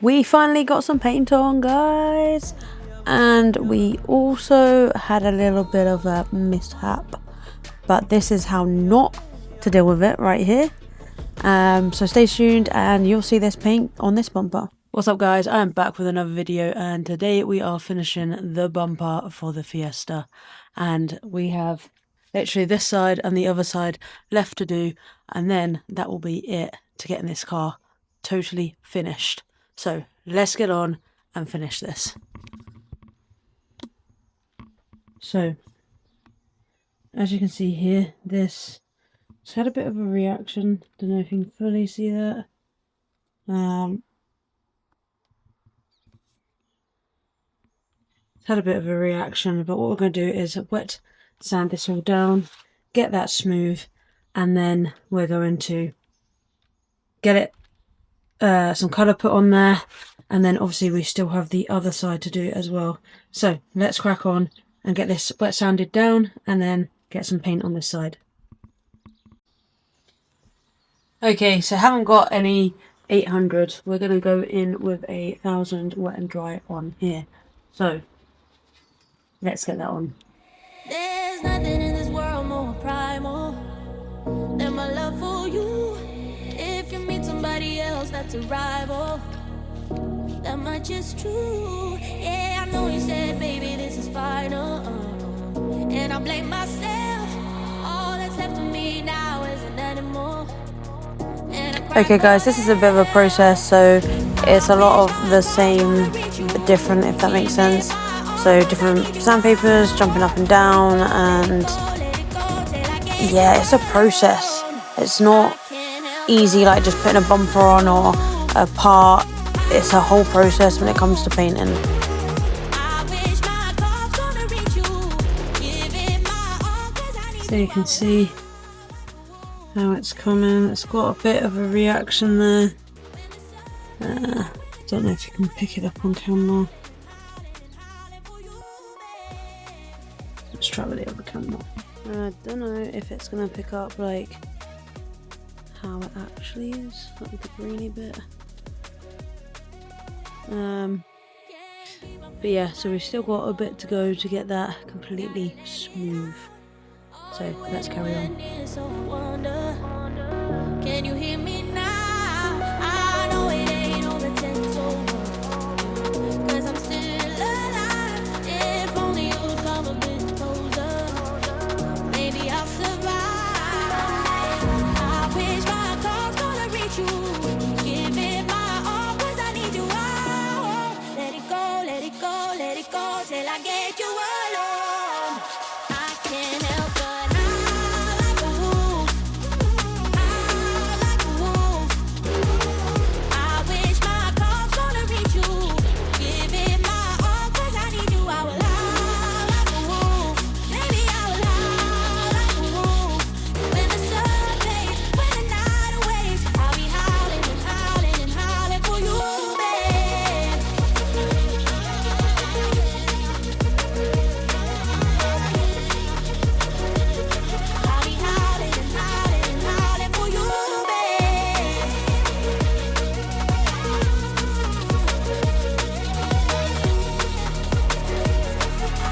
We finally got some paint on, guys, and we also had a little bit of a mishap, but this is how not to deal with it right here. So stay tuned and you'll see this paint on this bumper. What's up, guys? I am back with another video, and today we are finishing the bumper for the Fiesta, and we have literally this side and the other side left to do, and then that will be it to getting this car totally finished. So let's get on and finish this. So as you can see here, this has had a bit of a reaction. Don't know if you can fully see that. Had a bit of a reaction, but what we're going to do is wet sand this all down, get that smooth, and then we're going to get it some colour put on there, and then obviously we still have the other side to do as well. So let's crack on and get this wet sanded down and then get some paint on this side. Okay, so haven't got any 800. We're going to go in with a 1000 wet and dry on here. So let's get that on. There's nothing in this world more primal than my love for you. If you meet somebody else that's a rival, that much is true. Yeah, I know you said, baby, this is final, and I blame myself. All that's left of me now isn't anymore. Okay, guys, this is a bit of a process, so it's a lot of the same but different, if that makes sense. So different sandpapers, jumping up and down, and yeah, it's a process. It's not easy like just putting a bumper on or a part. It's a whole process when it comes to painting. So you can see how it's coming. It's got a bit of a reaction there. Don't know if you can pick it up on camera. Let's try with the other camera. I don't know if it's gonna pick up like how it actually is, like the greeny bit. But yeah, so we've still got a bit to go to get that completely smooth. So let's carry on. Can you hear me now? I know it ain't all the tense over, 'cause I'm still alive. If only you'd come a bit closer, maybe I'll survive. I wish my car's gonna reach you. Give it my all, 'cause I need you all. Let it go, let it go, let it go till I get you alone. I can't help but I like a wolf. I like a wolf. I wish my car's gonna reach you. Give it my all, 'cause I need you. I will howl like a wolf. Maybe I will howl like a wolf. When the sun fades, when the night awaits, I'll be howling and howling and howling for you, babe. I'll be howling and howling and howling for you, babe.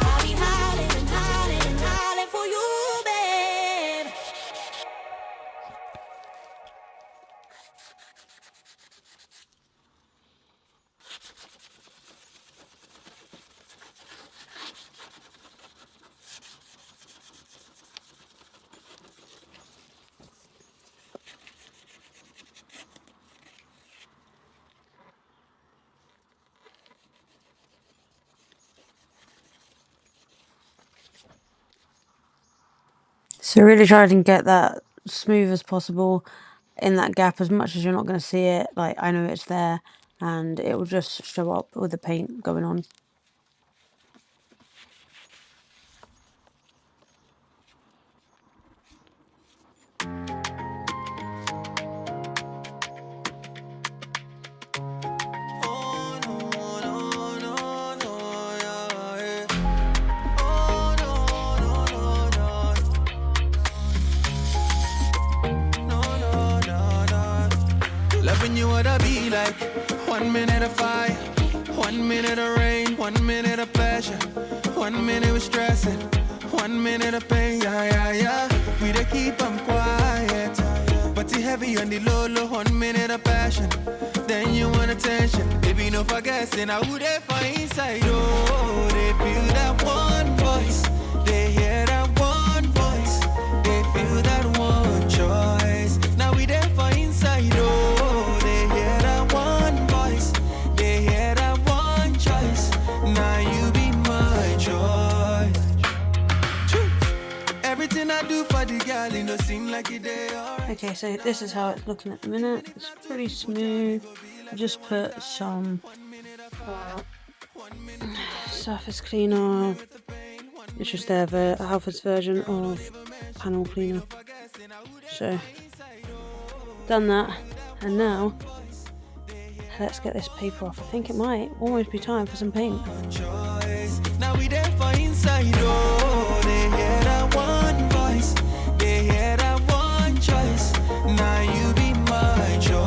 I'll be howling and howling and howling for you, babe. So really try to get that smooth as possible in that gap, as much as you're not going to see it. Like, I know it's there and it will just show up with the paint going on. Loving you what I be like. 1 minute of fire, 1 minute of rain, 1 minute of pleasure, 1 minute with stressing, 1 minute of pain, yeah. We dey keep them quiet, but it's heavy on the low, 1 minute of passion. Then you want attention, baby, no forgetting how who they find inside, oh, they feel that one voice, they hear that one voice, they feel that one choice. Now we there for inside, oh, they hear that one voice, they hear that one choice. Now you be my choice. Everything I do for the girl, it don't seem like it they alright. Okay, so this is how it's looking at the minute. It's pretty smooth. I just put some surface cleaner. It's just the Halfords version of panel cleaner. So, done that, and now let's get this paper off. I think it might almost be time for some paint. Now we there for inside, oh, they hear that one voice, they hear that one choice. Now you be my choice.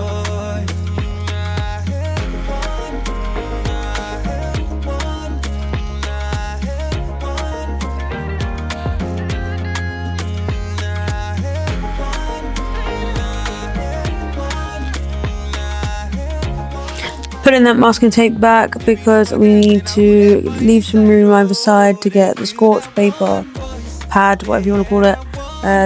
Putting that masking tape back because we need to leave some room either side to get the scorch paper pad, whatever you want to call it,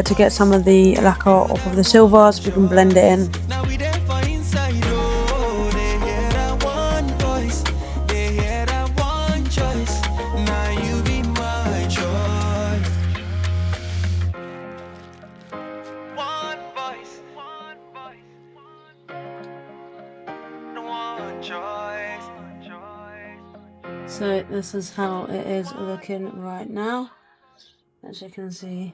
to get some of the lacquer off of the silver so we can blend it in. Now we there for inside, oh, they hear that one voice, they hear that one choice. Now you be my choice. One voice, one choice. So this is how it is looking right now. As you can see,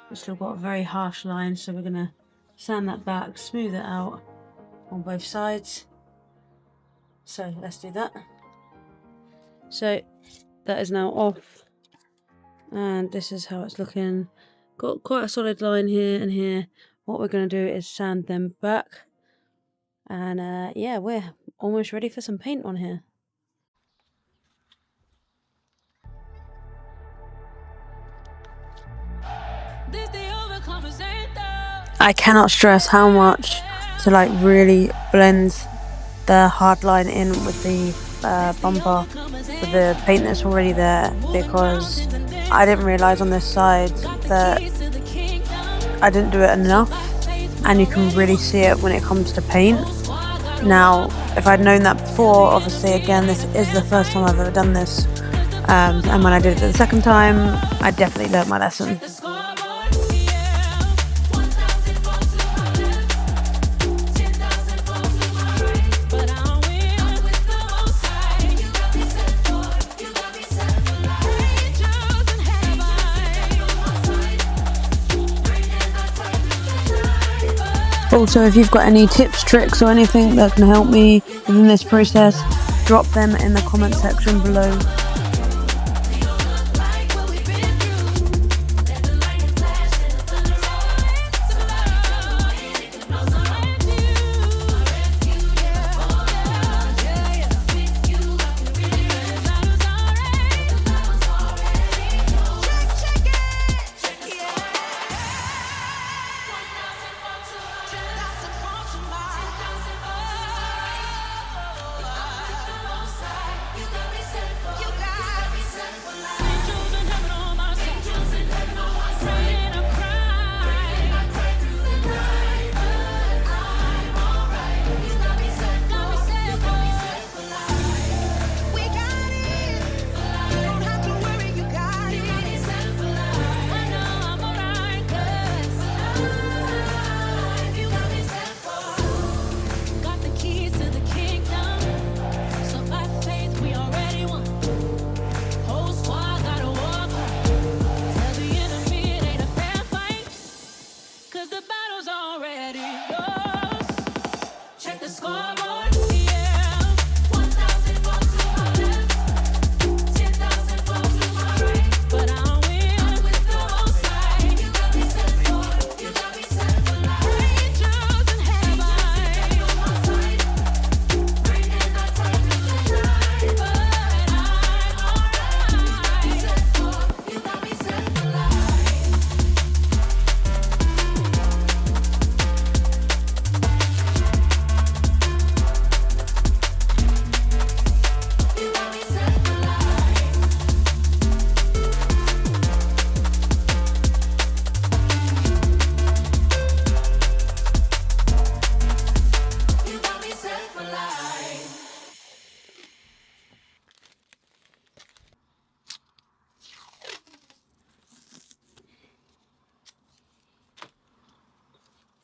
we've still got a very harsh line, so we're gonna sand that back, smooth it out on both sides. So let's do that. So that is now off, and this is how it's looking. Got quite a solid line here and here. What we're gonna do is sand them back, and yeah, we're almost ready for some paint on here. I cannot stress how much to like really blend the hard line in with the bumper, with the paint that's already there, because I didn't realise on this side that I didn't do it enough, and you can really see it when it comes to paint. Now, if I'd known that before, obviously again this is the first time I've ever done this, and when I did it the second time, I definitely learnt my lesson. Also, if you've got any tips, tricks or anything that can help me within this process, drop them in the comment section below.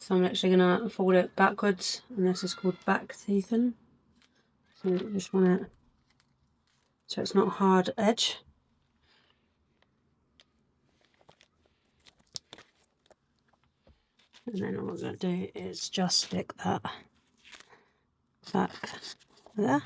So I'm actually gonna fold it backwards, and this is called back teething. So you just want it so it's not hard edge. And then all I'm gonna do is just stick that back there.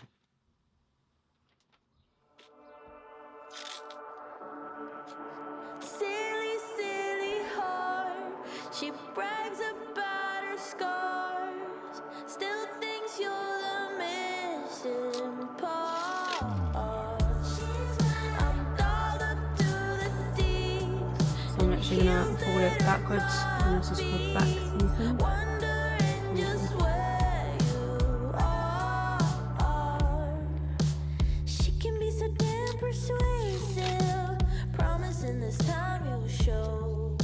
Silly, silly heart. She brags about her scars. Still thinks you're the missing part. I'm dolled up to the deep. So I'm actually gonna fold it backwards, and this is called back teething. Wondering just where you are. She can be so damn persuasive, promising this time you'll show.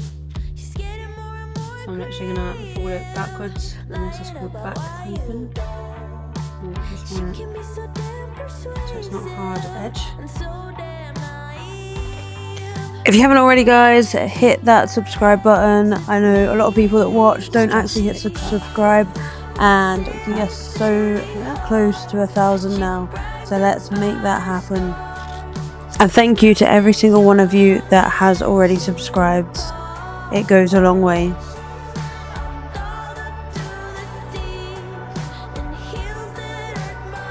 She's getting more and more. So I'm actually gonna fold it backwards, and this is called back teething. So just want it so it's not hard edge. And so damn naive. If you haven't already, guys, hit that subscribe button. I know a lot of people that watch don't actually hit subscribe, and we are so close to 1,000 now, so let's make that happen. And thank you to every single one of you that has already subscribed. It goes a long way. Dolled up to the deep, and heels that hurt my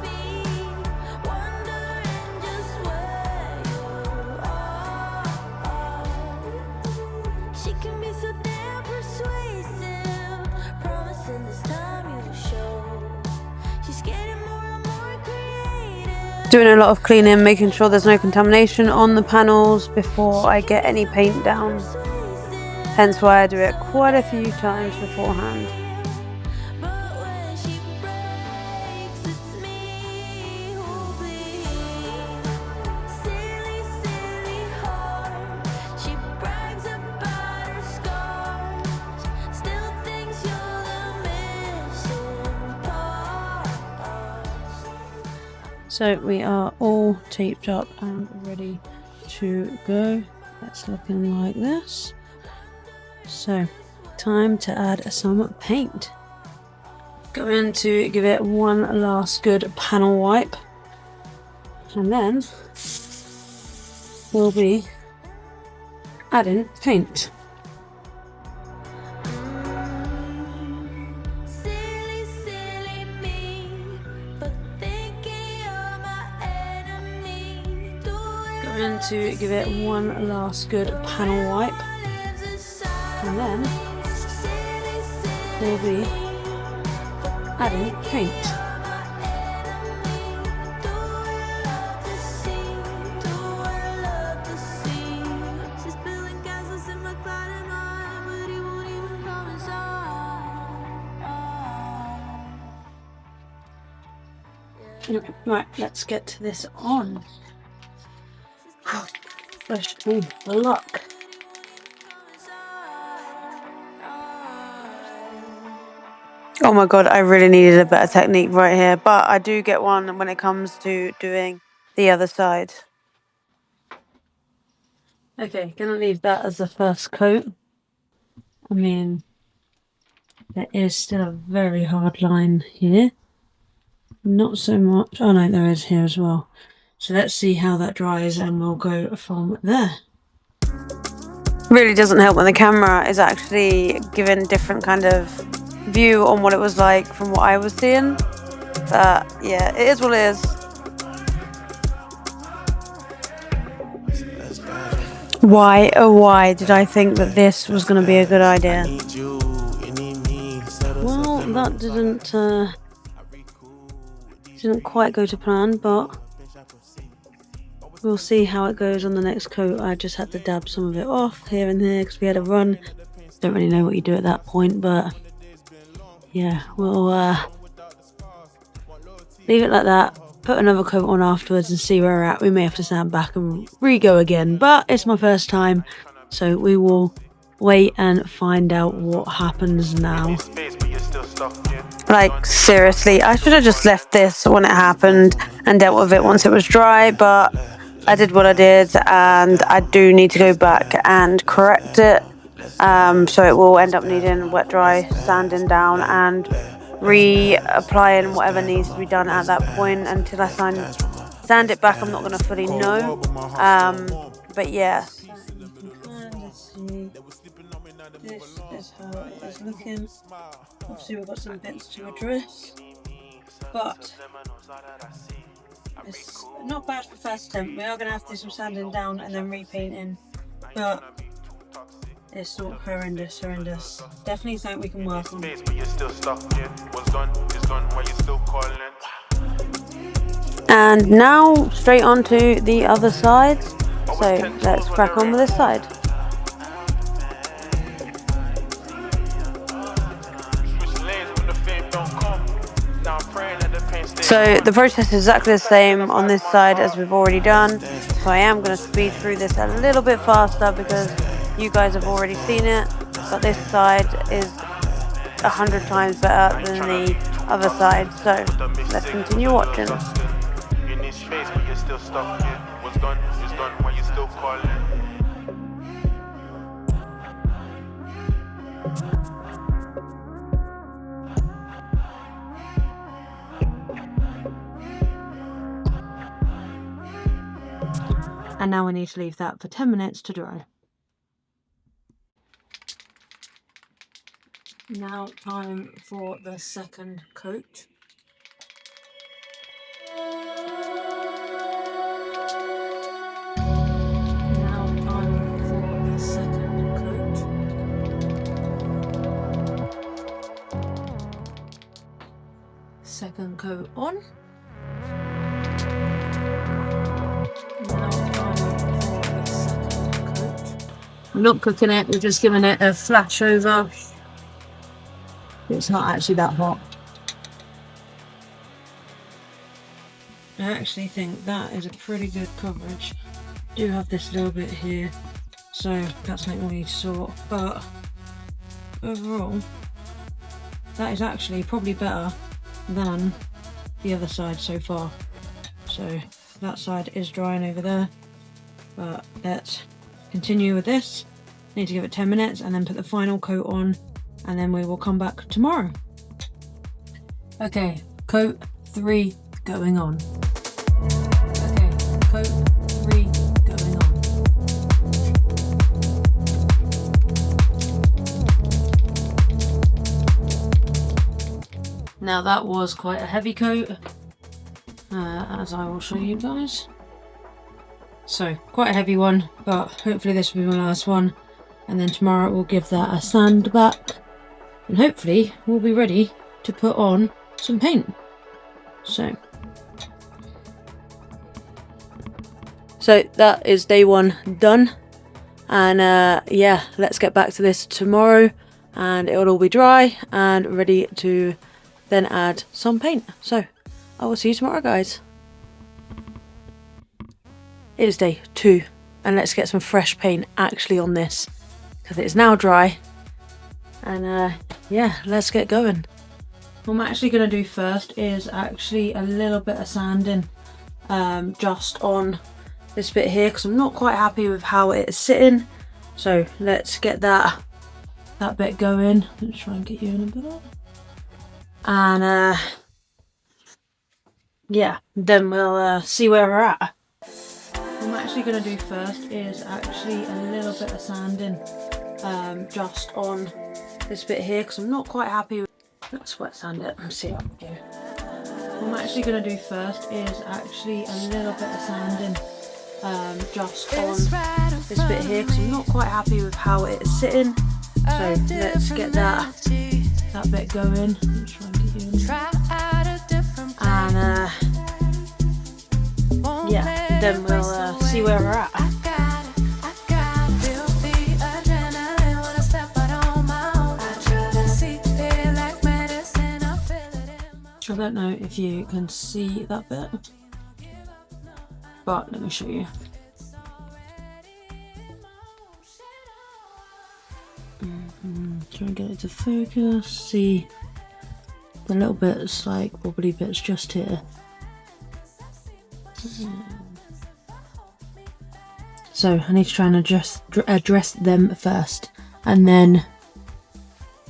feet. Wondering just where you are. She can be so damn persuasive, promising this time you'll show. She's getting more and more creative. Doing a lot of cleaning, making sure there's no contamination on the panels before I get any paint down. Hence why I do it quite a few times beforehand. But when she breaks, it's me who bleeds. Silly, silly heart. She brags about her scars. Still thinks you're the missing part. So we are all taped up and ready to go. That's looking like this. So, time to add some paint. Going to give it one last good panel wipe, and then we'll be adding paint. Silly, silly me, for thinking you're my enemy. Going to give it one last good panel wipe, and then we'll be adding paint. Right, let's get this on. Wish me luck. Oh my god, I really needed a better technique right here, but I do get one when it comes to doing the other side. Okay, gonna leave that as the first coat. I mean, there is still a very hard line here. Not so much. Oh no, there is here as well. So let's see how that dries and we'll go from there. Really doesn't help when the camera is actually giving different kind of view on what it was like from what I was seeing. But yeah, it is what it is. Why, oh why did I think that this was going to be a good idea? Well, that didn't quite go to plan, but we'll see how it goes on the next coat. I just had to dab some of it off here and there because we had a run. Don't really know what you do at that point, but yeah, we'll leave it like that, put another coat on afterwards and see where we're at. We may have to stand back and re-go again, but it's my first time, so we will wait and find out what happens now. Like, seriously, I should have just left this when it happened and dealt with it once it was dry, but I did what I did, and I do need to go back and correct it So it will end up needing wet dry, sanding down, and reapplying whatever needs to be done at that point until I sand it back. I'm not going to fully know, but yeah. This is how it is looking. Obviously we've got some bits to address, but it's not bad for first attempt. We are going to have to do some sanding down and then repainting, but it's not horrendous. Definitely something we can work on. And now straight on to the other side. So let's crack on with this side. So the process is exactly the same on this side as we've already done. So I am going to speed through this a little bit faster because you guys have already seen it. But this side is 100 times better than the other side. So let's continue watching. You need space, but you're still stuck. What's done is done while you're still calling. And now I need to leave that for 10 minutes to dry. Now time for the second coat. Second coat on. Now time for the second coat. We're not cooking it, we're just giving it a flash over. It's not actually that hot. I actually think that is a pretty good coverage. I do have this little bit here, so that's something we need to sort, but overall that is actually probably better than the other side so far. So that side is drying over there, but let's continue with this. Need to give it 10 minutes and then put the final coat on, and then we will come back tomorrow. Okay, coat 3 going on. Okay, coat 3 going on. Now that was quite a heavy coat, as I will show you guys. So quite a heavy one, but hopefully this will be my last one, and then tomorrow we'll give that a sand back, and hopefully we'll be ready to put on some paint. So that is day 1 done, and yeah, let's get back to this tomorrow and it'll all be dry and ready to then add some paint. So I will see you tomorrow, guys. It is day 2 and let's get some fresh paint actually on this because it is now dry, and yeah, let's get going. What I'm actually going to do first is actually a little bit of sanding just on this bit here because I'm not quite happy with how it is sitting. So let's get that bit going. Let's try and get you in a bit of, and yeah, then we'll see where we're at. What I'm actually going to do first is actually a little bit of sanding just on this bit here because I'm not quite happy with. Let's wet sand it and see what I can do. What I'm actually going to do first is actually a little bit of sanding just on this bit here because I'm not quite happy with how it is sitting. So let's get that bit going. Let's try and get you in. And yeah, then we'll see where we're at. I don't know if you can see that bit, but let me show you. Try and get it to focus. See the little bits, like wobbly bits just here. So I need to try and address them first, and then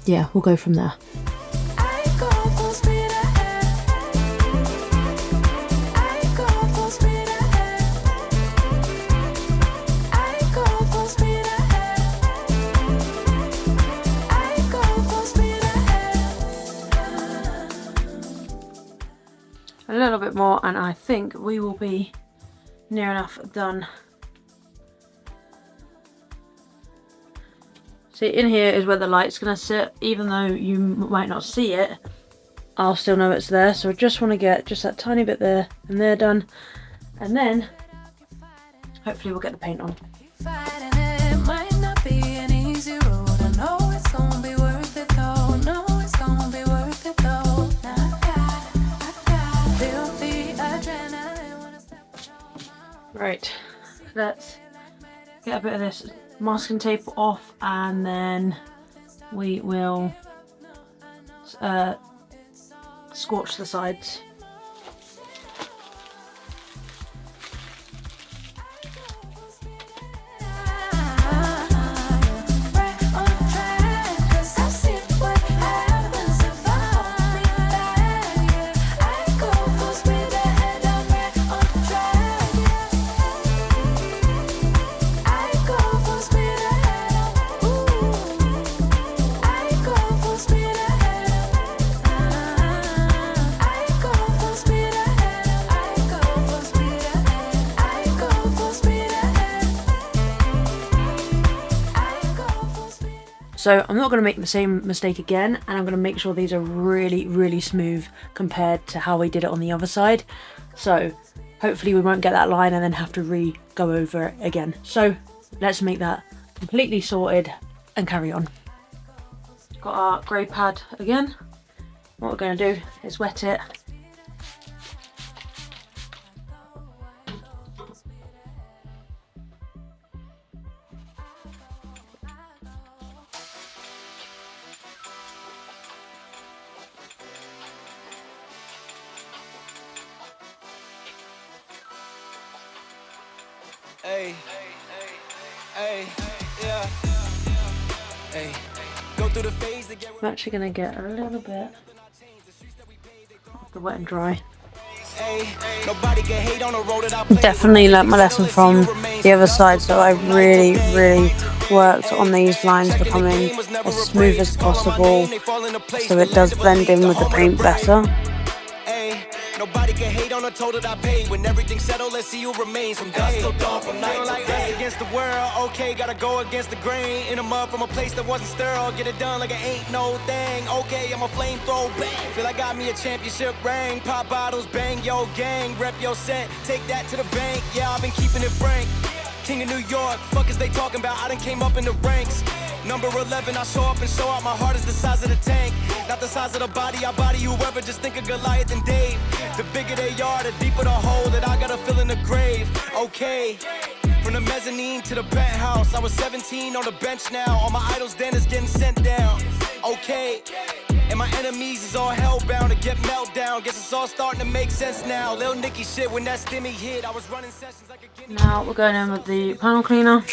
yeah, we'll go from there. I go full speed ahead. I go full speed ahead. I go full speed ahead. I go full speed ahead. A little bit more, and I think we will be near enough done. See, in here is where the light's gonna sit. Even though you might not see it, I'll still know it's there. So I just want to get just that tiny bit there and there done, and then hopefully we'll get the paint on. Fighting it might not be an easy road. I know it's gonna be worth it though. No, it's gonna be worth it though. Now I got feel the adrenaline when I step on. Right, let's get a bit of this masking tape off, and then we will scorch the sides. So I'm not going to make the same mistake again, and I'm going to make sure these are really, really smooth compared to how we did it on the other side. So hopefully we won't get that line and then have to go over it again. So let's make that completely sorted and carry on. Got our grey pad again. What we're going to do is wet it. Hey, hey, yeah. Hey, go through the phase to get. I'm actually going to get a little bit of the wet and dry. Nobody can hate on the road that I play. Definitely learnt my lesson from the other side, so I really, really worked on these lines becoming as smooth as possible so it does blend in with the paint better. Nobody can hate on the toll that I paid. When everything's settled, let's see who remains. From dusk till dawn, from night till day. Against the world, okay, gotta go against the grain. In a mud from a place that wasn't sterile. Get it done like it ain't no thing. Okay, I'm a flamethrower, bang. Feel I got me a championship ring. Pop bottles, bang, yo gang. Rep your set, take that to the bank. Yeah, I've been keeping it frank. King of New York, fuck is they talking about? I done came up in the ranks. Number 11, I show up and show out. My heart is the size of the tank, not the size of the body. I body whoever, just think of Goliath and Dave. The bigger they are, the deeper the hole that I gotta fill in the grave. Okay, from the mezzanine to the penthouse. I was 17 on the bench now. All my idols then is getting sent down. Okay, and my enemies is all hellbound to get meltdown. Guess it's all starting to make sense now. Lil Nicky shit, when that stimmy hit, I was running sessions like a guinea. Now we're going in with the panel cleaner.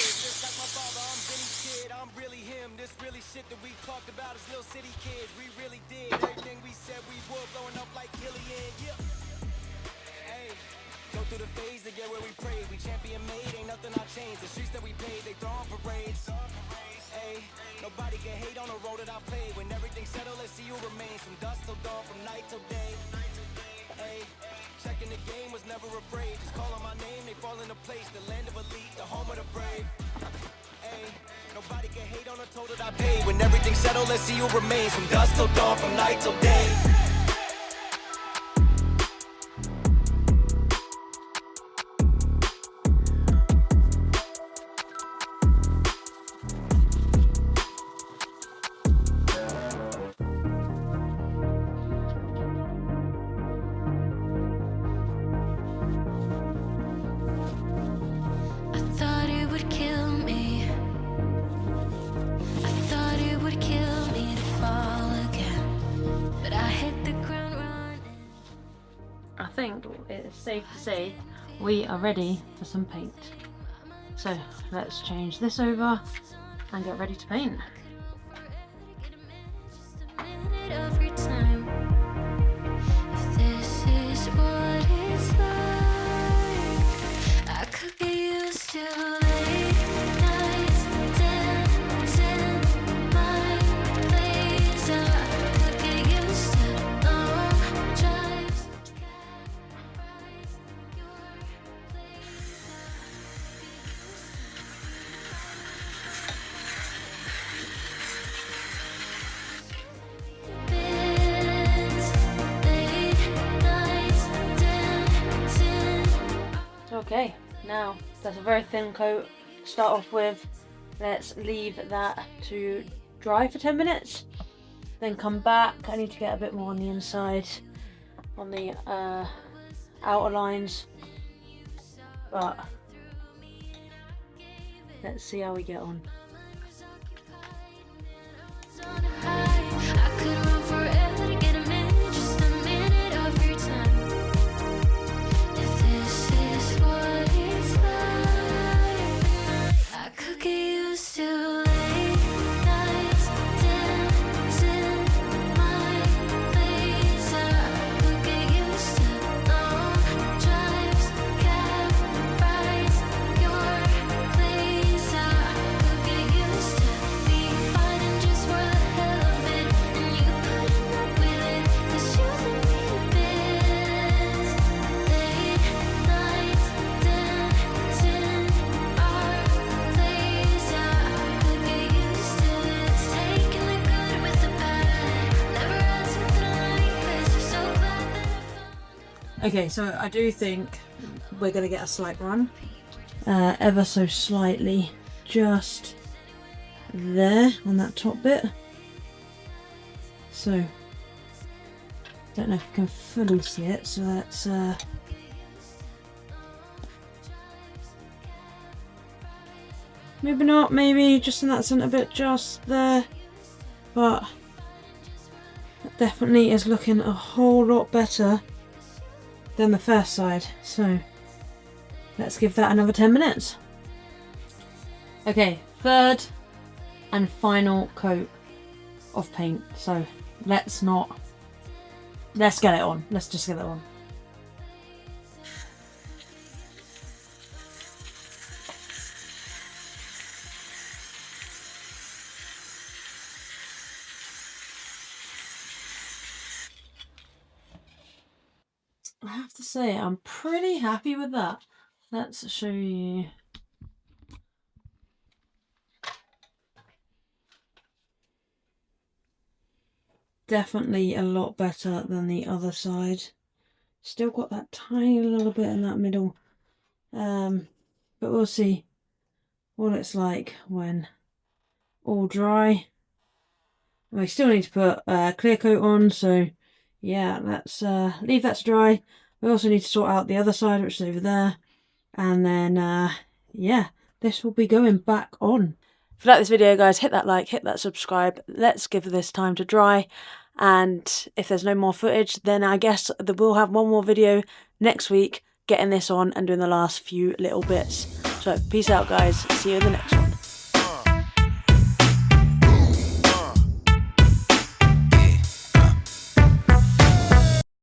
Nobody can hate on the road that I played. When everything's settled, let's see who remains. From dusk till dawn, from night till day. Hey, checking the game, was never afraid. Just calling my name, they fall into place. The land of elite, the home of the brave. Hey, nobody can hate on the toll that I paid. When everything's settled, let's see who remains. From dusk till dawn, from night till day. I think it's safe to say we are ready for some paint. So let's change this over and get ready to paint. Of your time. If this is what it's like, I could get used to late nights dancing my place. I could get used to long drives, cab rides, your Okay, now that's a very thin coat to start off with. Let's leave that to dry for 10 minutes, then come back. I need to get a bit more on the inside, on the outer lines, but let's see how we get on. I could run forever to get a minute, just a minute of your time. If this is what it's like, I could get used to late nights dancing my place. I could get used to long drives, cab rides, your place. I could get used to me fighting just for the hell of it, and you putting up with it, 'cause you lead me to bed. Late nights dancing our place. I could get used to this, taking the good with the bad. Never had something like this. So glad that I found. Okay, so I do think we're going to get a slight run, ever so slightly, just there on that top bit. So, don't know if you can fully see it, so let's maybe not, maybe just in that centre bit just there, but that definitely is looking a whole lot better than the first side. So let's give that another 10 minutes. Okay, third and final coat of paint. So let's get it on. Let's just get it on. I have to say, I'm pretty happy with that. Let's show you. Definitely a lot better than the other side. Still got that tiny little bit in that middle. But we'll see what it's like when all dry. We still need to put clear coat on, so yeah, let's leave that to dry. We also need to sort out the other side, which is over there, and then yeah, this will be going back on. If you like this video, guys, hit that like, hit that subscribe. Let's give this time to dry, and if there's no more footage, then I guess that we'll have one more video next week getting this on and doing the last few little bits. So peace out, guys, see you in the next one.